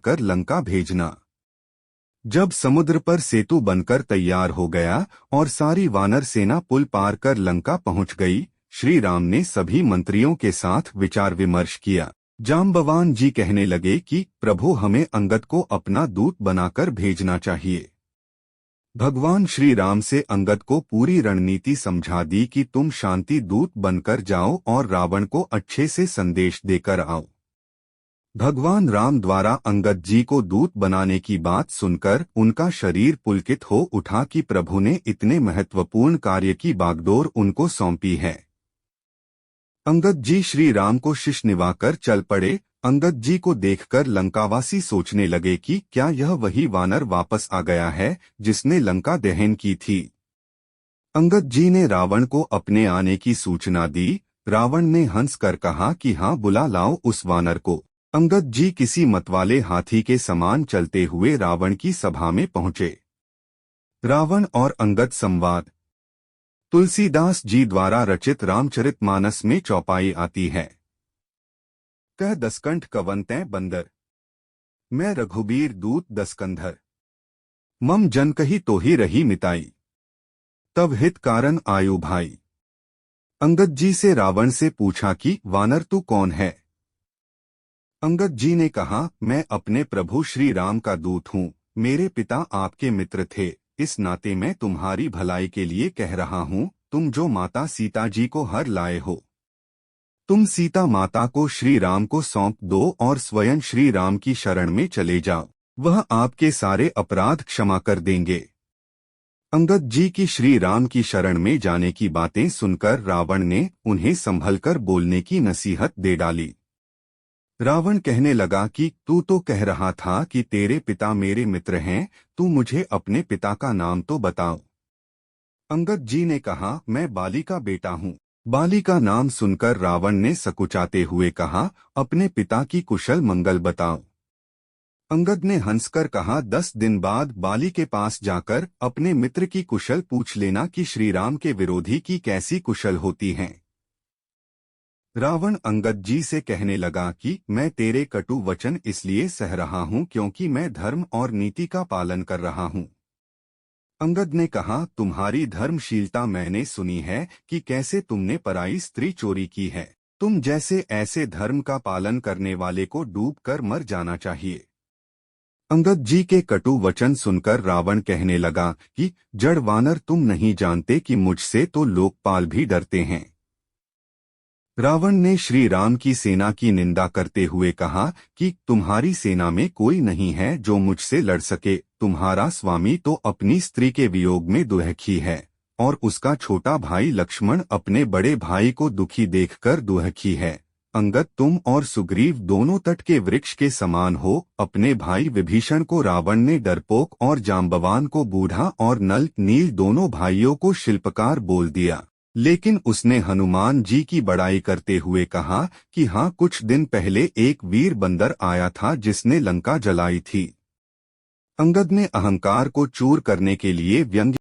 कर लंका भेजना। जब समुद्र पर सेतु बनकर तैयार हो गया और सारी वानर सेना पुल पार कर लंका पहुंच गई, श्री राम ने सभी मंत्रियों के साथ विचार विमर्श किया। जाम्बवान जी कहने लगे कि प्रभु, हमें अंगद को अपना दूत बनाकर भेजना चाहिए। भगवान श्री राम से अंगद को पूरी रणनीति समझा दी कि तुम शांति दूत बनकर जाओ और रावण को अच्छे से संदेश देकर आओ। भगवान राम द्वारा अंगद जी को दूत बनाने की बात सुनकर उनका शरीर पुलकित हो उठा कि प्रभु ने इतने महत्वपूर्ण कार्य की बागडोर उनको सौंपी है। अंगद जी श्री राम को शीश निवाकर चल पड़े। अंगद जी को देखकर लंकावासी सोचने लगे कि क्या यह वही वानर वापस आ गया है जिसने लंका दहन की थी। अंगद जी ने रावण को अपने आने की सूचना दी। रावण ने हंस कर कहा कि हाँ, बुला लाओ उस वानर को। अंगद जी किसी मतवाले हाथी के समान चलते हुए रावण की सभा में पहुंचे। रावण और अंगद संवाद तुलसीदास जी द्वारा रचित रामचरितमानस में चौपाई आती है। कह दसकंठ कवंतै बंदर, मैं रघुबीर दूत दसकंधर। मम जन कही तो ही रही मिताई, तब हित कारण आयु भाई। अंगद जी से रावण से पूछा कि वानर तू कौन है। अंगद जी ने कहा, मैं अपने प्रभु श्री राम का दूत हूँ। मेरे पिता आपके मित्र थे, इस नाते मैं तुम्हारी भलाई के लिए कह रहा हूँ। तुम जो माता सीता जी को हर लाए हो, तुम सीता माता को श्री राम को सौंप दो और स्वयं श्री राम की शरण में चले जाओ। वह आपके सारे अपराध क्षमा कर देंगे। अंगद जी की श्री राम की शरण में जाने की बातें सुनकर रावण ने उन्हें संभलकर बोलने की नसीहत दे डाली। रावण कहने लगा कि तू तो कह रहा था कि तेरे पिता मेरे मित्र हैं, तू मुझे अपने पिता का नाम तो बताओ। अंगद जी ने कहा, मैं बाली का बेटा हूँ। बाली का नाम सुनकर रावण ने सकुचाते हुए कहा, अपने पिता की कुशल मंगल बताओ। अंगद ने हंसकर कहा, 10 दिन बाद बाली के पास जाकर अपने मित्र की कुशल पूछ लेना कि श्री राम के विरोधी की कैसी कुशल होती हैं। रावण अंगद जी से कहने लगा कि मैं तेरे कटु वचन इसलिए सह रहा हूँ क्योंकि मैं धर्म और नीति का पालन कर रहा हूँ। अंगद ने कहा, तुम्हारी धर्मशीलता मैंने सुनी है कि कैसे तुमने पराई स्त्री चोरी की है। तुम जैसे ऐसे धर्म का पालन करने वाले को डूबकर मर जाना चाहिए। अंगद जी के कटु वचन सुनकर रावण कहने लगा कि जड़ वानर, तुम नहीं जानते कि मुझसे तो लोकपाल भी डरते हैं। रावण ने श्री राम की सेना की निंदा करते हुए कहा कि तुम्हारी सेना में कोई नहीं है जो मुझसे लड़ सके। तुम्हारा स्वामी तो अपनी स्त्री के वियोग में दुखी है और उसका छोटा भाई लक्ष्मण अपने बड़े भाई को दुखी देखकर दुखी है। अंगद, तुम और सुग्रीव दोनों तट के वृक्ष के समान हो। अपने भाई विभीषण को रावण ने डरपोक और जाम्बवान को बूढ़ा और नल नील दोनों भाइयों को शिल्पकार बोल दिया। लेकिन उसने हनुमान जी की बड़ाई करते हुए कहा कि हाँ, कुछ दिन पहले एक वीर बंदर आया था जिसने लंका जलाई थी। अंगद ने अहंकार को चूर करने के लिए व्यंग्य